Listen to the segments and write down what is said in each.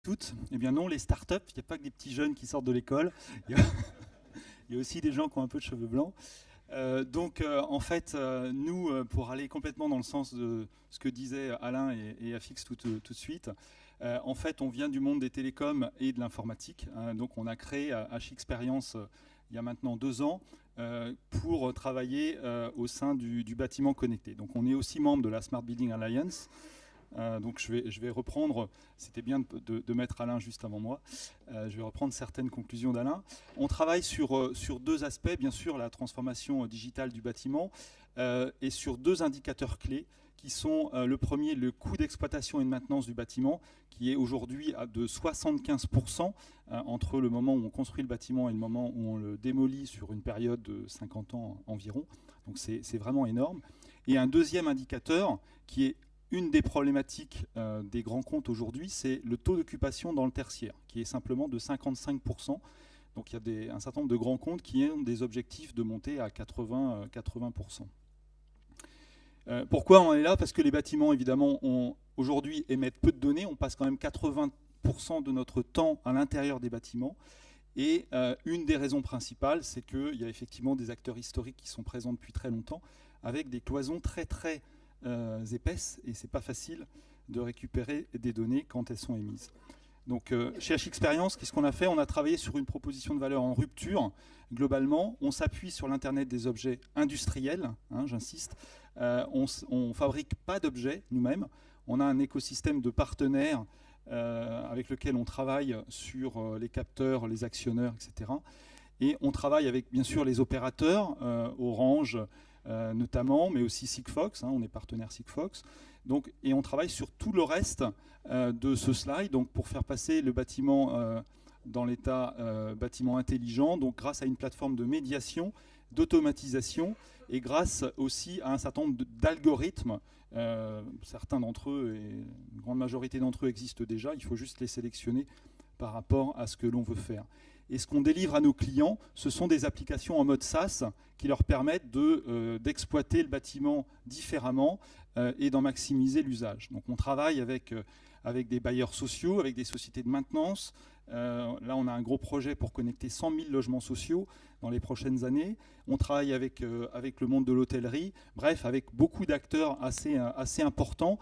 Toutes? Eh bien non, les startups, il n'y a pas que des petits jeunes qui sortent de l'école, il y a, il y a aussi des gens qui ont un peu de cheveux blancs. En fait, nous, pour aller complètement dans le sens de ce que disaient Alain et Afix tout de suite, en fait, on vient du monde des télécoms et de l'informatique. Donc on a créé H-Experience il y a maintenant 2 ans pour travailler au sein du bâtiment connecté. Donc on est aussi membre de la Smart Building Alliance. Donc je vais reprendre, c'était bien de mettre Alain juste avant moi, je vais reprendre certaines conclusions d'Alain. On travaille sur deux aspects, bien sûr la transformation digitale du bâtiment et sur deux indicateurs clés qui sont le premier, le coût d'exploitation et de maintenance du bâtiment, qui est aujourd'hui de 75% entre le moment où on construit le bâtiment et le moment où on le démolit sur une période de 50 ans environ. Donc c'est vraiment énorme. Et un deuxième indicateur qui est une des problématiques des grands comptes aujourd'hui, c'est le taux d'occupation dans le tertiaire, qui est simplement de 55%. Donc il y a un certain nombre de grands comptes qui ont des objectifs de monter à 80%. Pourquoi on en est là? Parce que les bâtiments, évidemment, aujourd'hui émettent peu de données. On passe quand même 80% de notre temps à l'intérieur des bâtiments. Et une des raisons principales, c'est qu'il y a effectivement des acteurs historiques qui sont présents depuis très longtemps, avec des cloisons très épaisses, et c'est pas facile de récupérer des données quand elles sont émises. Donc chez H-Experience, qu'est-ce qu'on a fait? On a travaillé sur une proposition de valeur en rupture. Globalement, on s'appuie sur l'Internet des objets industriels, j'insiste. On ne fabrique pas d'objets nous-mêmes. On a un écosystème de partenaires avec lequel on travaille sur les capteurs, les actionneurs, etc. Et on travaille avec, bien sûr, les opérateurs, Orange notamment, mais aussi Sigfox, on est partenaire Sigfox. Donc, et on travaille sur tout le reste de ce slide, donc pour faire passer le bâtiment dans l'état bâtiment intelligent, donc grâce à une plateforme de médiation, d'automatisation, et grâce aussi à un certain nombre d'algorithmes. Certains d'entre eux, et une grande majorité d'entre eux existent déjà, il faut juste les sélectionner par rapport à ce que l'on veut faire. Et ce qu'on délivre à nos clients, ce sont des applications en mode SaaS qui leur permettent d'exploiter le bâtiment différemment et d'en maximiser l'usage. Donc on travaille avec des bailleurs sociaux, avec des sociétés de maintenance. Là, on a un gros projet pour connecter 100 000 logements sociaux dans les prochaines années. On travaille avec le monde de l'hôtellerie, bref, avec beaucoup d'acteurs assez importants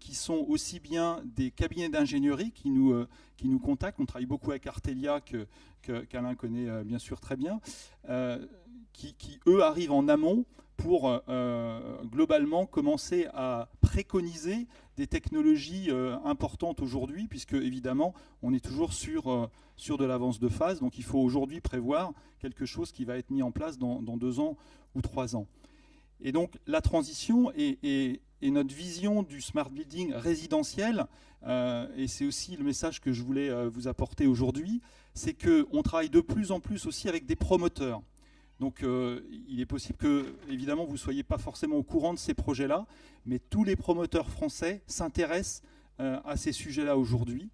qui sont aussi bien des cabinets d'ingénierie qui nous contactent. On travaille beaucoup avec Artelia, qu'Alain connaît bien sûr très bien, qui eux arrivent en amont pour globalement commencer à préconiser des technologies importantes aujourd'hui, puisque évidemment on est toujours sur de l'avance de phase, donc il faut aujourd'hui prévoir quelque chose qui va être mis en place dans 2 ans ou 3 ans. Et donc la transition et notre vision du smart building résidentiel, et c'est aussi le message que je voulais vous apporter aujourd'hui, c'est qu'on travaille de plus en plus aussi avec des promoteurs. Donc il est possible que, évidemment, vous ne soyez pas forcément au courant de ces projets-là, mais tous les promoteurs français s'intéressent à ces sujets-là aujourd'hui,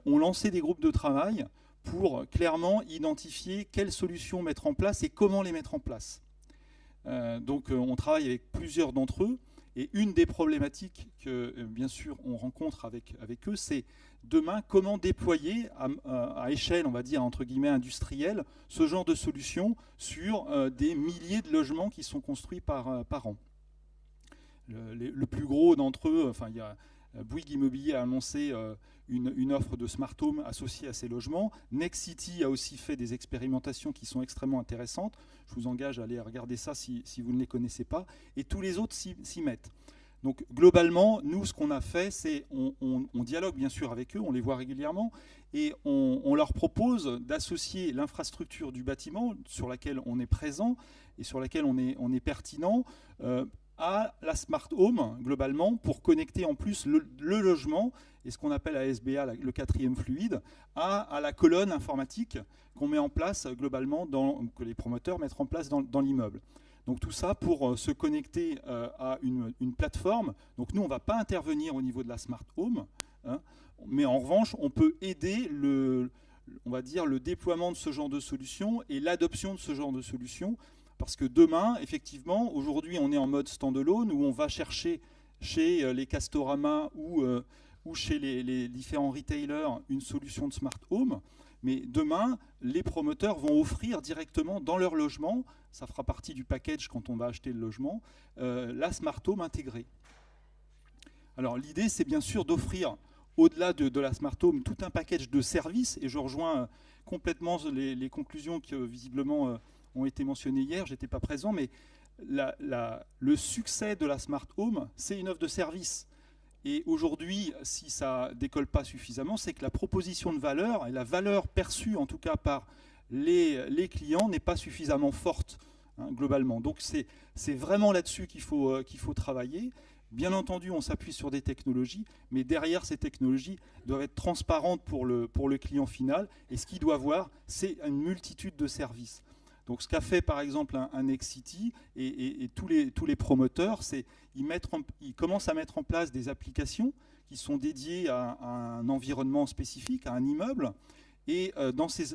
ont lancé des groupes de travail pour clairement identifier quelles solutions mettre en place et comment les mettre en place. Donc on travaille avec plusieurs d'entre eux, et une des problématiques que bien sûr on rencontre avec eux, c'est demain comment déployer à échelle, on va dire entre guillemets industrielle, ce genre de solution sur des milliers de logements qui sont construits par an. Le plus gros d'entre eux, enfin il y a Bouygues Immobilier a annoncé une offre de smart home associée à ces logements. Nexity a aussi fait des expérimentations qui sont extrêmement intéressantes. Je vous engage à aller regarder ça si vous ne les connaissez pas. Et tous les autres s'y mettent. Donc globalement, nous, ce qu'on a fait, c'est on dialogue bien sûr avec eux, on les voit régulièrement, et on leur propose d'associer l'infrastructure du bâtiment sur laquelle on est présent et sur laquelle on est pertinent à la smart home, globalement, pour connecter en plus le logement, et ce qu'on appelle à SBA le quatrième fluide, à la colonne informatique qu'on met en place globalement, que les promoteurs mettent en place dans l'immeuble. Donc tout ça pour se connecter à une plateforme. Donc nous, on ne va pas intervenir au niveau de la smart home, mais en revanche, on peut aider on va dire, le déploiement de ce genre de solution et l'adoption de ce genre de solution. Parce que demain, effectivement, aujourd'hui, on est en mode standalone où on va chercher chez les Castorama ou ou chez les différents retailers une solution de smart home. Mais demain, les promoteurs vont offrir directement dans leur logement, ça fera partie du package quand on va acheter le logement, la smart home intégrée. Alors l'idée, c'est bien sûr d'offrir, au-delà de la smart home, tout un package de services, et je rejoins complètement les conclusions qui visiblement ont été mentionnées hier, je n'étais pas présent, mais le succès de la smart home, c'est une offre de service. Et aujourd'hui, si ça ne décolle pas suffisamment, c'est que la proposition de valeur, et la valeur perçue en tout cas par les clients, n'est pas suffisamment forte, hein, globalement. Donc c'est vraiment là-dessus qu'il faut travailler. Bien entendu, on s'appuie sur des technologies, mais derrière ces technologies doivent être transparentes pour le client final. Et ce qu'il doit voir, c'est une multitude de services. Donc ce qu'a fait par exemple un Nexity et tous les promoteurs, c'est ils commencent à mettre en place des applications qui sont dédiées à un environnement spécifique, à un immeuble. Et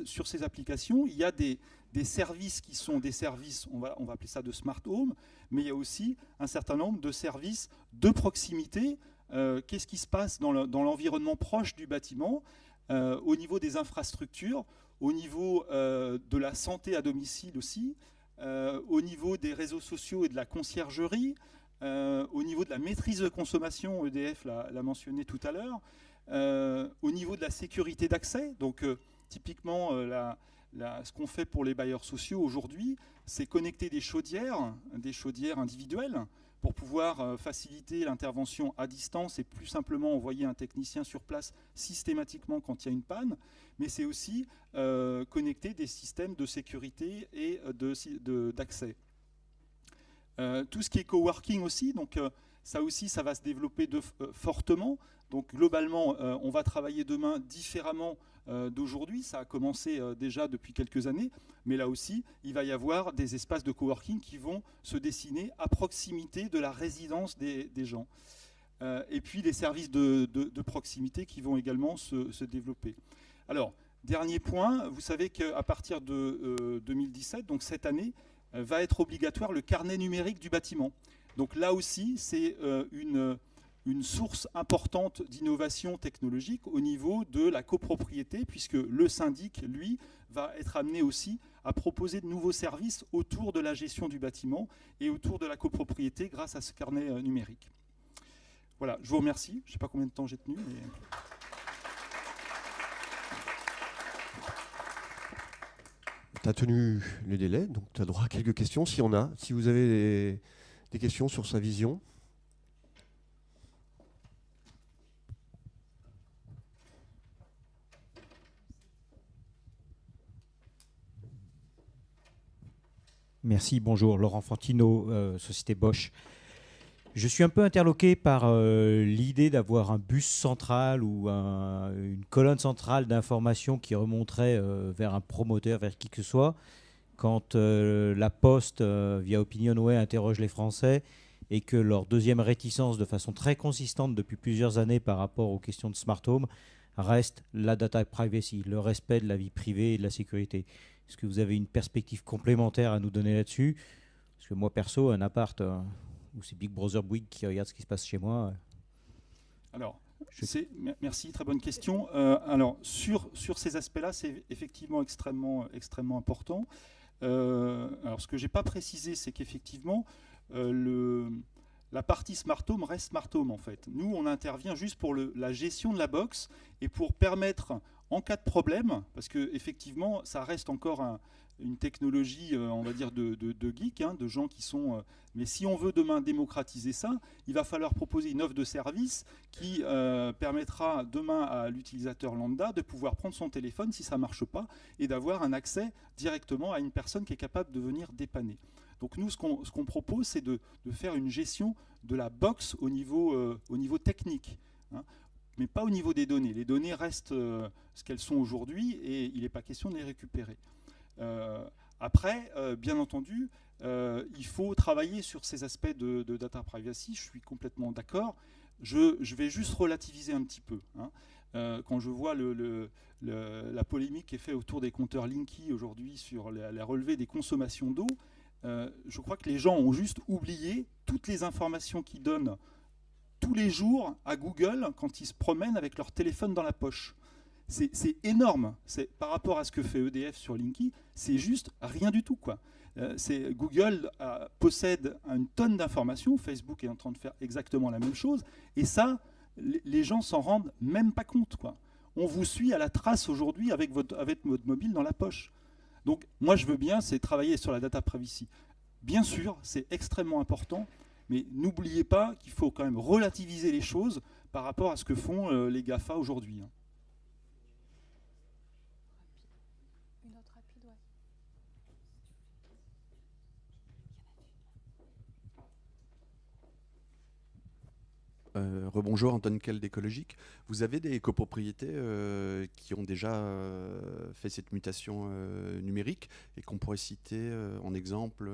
sur ces applications, il y a des services qui sont des services, on va appeler ça de smart home, mais il y a aussi un certain nombre de services de proximité. Qu'est-ce qui se passe dans l'environnement proche du bâtiment, au niveau des infrastructures, au niveau de la santé à domicile aussi, au niveau des réseaux sociaux et de la conciergerie, au niveau de la maîtrise de consommation, EDF l'a mentionné tout à l'heure, au niveau de la sécurité d'accès. Donc typiquement, ce qu'on fait pour les bailleurs sociaux aujourd'hui, c'est connecter des chaudières individuelles, pour pouvoir faciliter l'intervention à distance et plus simplement envoyer un technicien sur place systématiquement quand il y a une panne. Mais c'est aussi connecter des systèmes de sécurité et d'accès. Tout ce qui est coworking aussi, donc ça aussi, ça va se développer fortement. Donc globalement, on va travailler demain différemment d'aujourd'hui. Ça a commencé déjà depuis quelques années, mais là aussi, il va y avoir des espaces de coworking qui vont se dessiner à proximité de la résidence des gens. Et puis les services de proximité qui vont également se développer. Alors, dernier point, vous savez qu'à partir de 2017, donc cette année, va être obligatoire le carnet numérique du bâtiment. Donc là aussi, c'est une source importante d'innovation technologique au niveau de la copropriété, puisque le syndic, lui, va être amené aussi à proposer de nouveaux services autour de la gestion du bâtiment et autour de la copropriété grâce à ce carnet numérique. Voilà, je vous remercie. Je ne sais pas combien de temps j'ai tenu. Mais... Tu as tenu le délai, donc tu as droit à quelques questions, si vous avez des questions sur sa vision. Merci, bonjour, Laurent Fantino, Société Bosch. Je suis un peu interloqué par l'idée d'avoir un bus central ou une colonne centrale d'information qui remonterait vers un promoteur, vers qui que ce soit, quand la Poste, via Opinionway, interroge les Français et que leur deuxième réticence de façon très consistante depuis plusieurs années par rapport aux questions de smart home reste la data privacy, le respect de la vie privée et de la sécurité. Est-ce que vous avez une perspective complémentaire à nous donner là-dessus? Parce que moi, perso, un appart où c'est Big Brother Bouygues qui regarde ce qui se passe chez moi. Alors, merci, très bonne question. Alors, sur ces aspects-là, c'est effectivement extrêmement important. Alors, ce que je n'ai pas précisé, c'est qu'effectivement, la partie Smart Home reste Smart Home, en fait. Nous, on intervient juste pour la gestion de la box et pour permettre, en cas de problème, parce qu'effectivement, ça reste encore une technologie, on va dire, de geeks, hein, de gens qui sont... mais si on veut demain démocratiser ça, il va falloir proposer une offre de service qui permettra demain à l'utilisateur lambda de pouvoir prendre son téléphone si ça ne marche pas et d'avoir un accès directement à une personne qui est capable de venir dépanner. Donc nous, ce qu'on propose, c'est de faire une gestion de la box au niveau technique, hein, mais pas au niveau des données. Les données restent ce qu'elles sont aujourd'hui et il n'est pas question de les récupérer. Après, bien entendu, il faut travailler sur ces aspects de data privacy, je suis complètement d'accord. Je vais juste relativiser un petit peu. Hein. Quand je vois la polémique qui est faite autour des compteurs Linky aujourd'hui sur la relevée des consommations d'eau, je crois que les gens ont juste oublié toutes les informations qu'ils donnent tous les jours à Google quand ils se promènent avec leur téléphone dans la poche. C'est énorme. Par rapport à ce que fait EDF sur Linky, c'est juste rien du tout, quoi. Google possède une tonne d'informations, Facebook est en train de faire exactement la même chose, et ça, les gens s'en rendent même pas compte, quoi. On vous suit à la trace aujourd'hui avec votre mobile dans la poche. Donc moi je veux bien, c'est travailler sur la data privacy. Bien sûr, c'est extrêmement important, mais n'oubliez pas qu'il faut quand même relativiser les choses par rapport à ce que font les GAFA aujourd'hui. Une autre rapide, ouais. Rebonjour, Antoine Kell d'Écologique. Vous avez des copropriétés qui ont déjà fait cette mutation numérique et qu'on pourrait citer en exemple,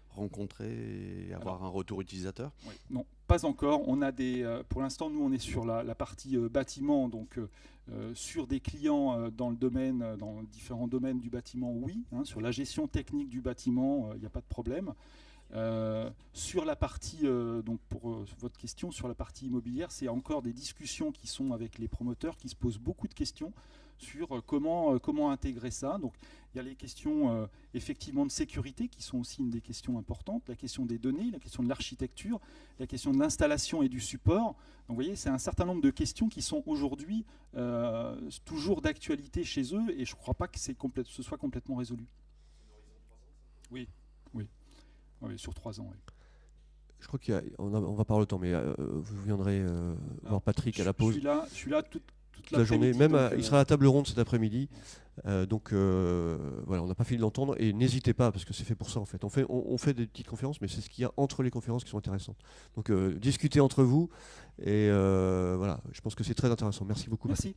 rencontrer et avoir un retour utilisateur? Oui, non, pas encore. On a pour l'instant, nous, on est sur la partie bâtiment, donc sur des clients dans différents domaines du bâtiment, oui. Sur la gestion technique du bâtiment, il n'y a pas de problème. Sur la partie, donc pour votre question, sur la partie immobilière, c'est encore des discussions qui sont avec les promoteurs, qui se posent beaucoup de questions sur comment intégrer ça. Donc il y a les questions effectivement de sécurité qui sont aussi une des questions importantes, la question des données, la question de l'architecture, la question de l'installation et du support. Donc vous voyez, c'est un certain nombre de questions qui sont aujourd'hui toujours d'actualité chez eux, et je ne crois pas que ce soit complètement résolu. Oui, oui. Oui, sur 3 ans. Oui. Je crois on va pas avoir le temps, mais vous viendrez voir Patrick à la pause. Je suis là toute la journée. Même il sera à la table ronde cet après-midi. Donc voilà, on n'a pas fini de l'entendre. Et n'hésitez pas, parce que c'est fait pour ça en fait. On fait des petites conférences, mais c'est ce qu'il y a entre les conférences qui sont intéressantes. Donc discutez entre vous. Et voilà, je pense que c'est très intéressant. Merci beaucoup. Merci.